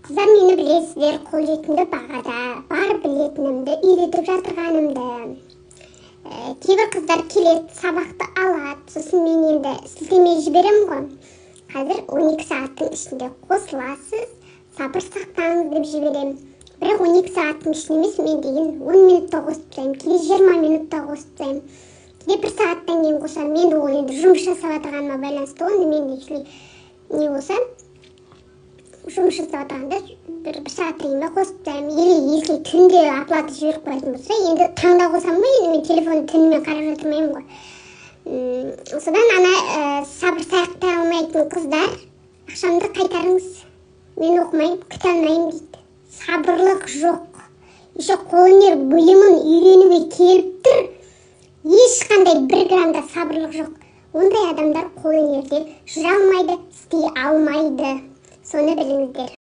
Қыздар, мені білесіздер, қолжетімді бағада бар білетінімді үйретіп жатырғанымды. Кейбір қыздар келеді, сабақты алады, сосын мен енді сілтеме жіберемін ғой. Қазір 12 сағаттың ішінде қосыласыз, сабыр сақтаңыз деп жіберемін. Бірақ 12 сағаттың ішінде емес, мен деген 10 минутта қосып тастаймын, кейде 20 минутта қосып тастаймын. Кейде 1 сағаттан кейін қосамын. Мен де ол енді жұмыс жасап жатырғаныма байланысты ғой. Мен де не болса, жұмыс жасап жатқанда 1 сағаттан кейін қосып тастаймын. Или түнде оплата жіберіп қоятын болса, енді таңда қосамын ғой, енді мен телефонды түнімен қарап жатырмаймын ғой. Содан сабыр сақтай алмайтын қыздар, ақшамды қайтарыңыз. Мен оқымаймын, күте алмаймын дейді. Сабырлық жоқ. Еще қолөнер бөлімін үйренуге келіп тұр. Ешқандай 1 грамда сабырлық жоқ. Ондай адамдар қолөнерде жүре алмайды, істей алмайды. Соны біліңіздер.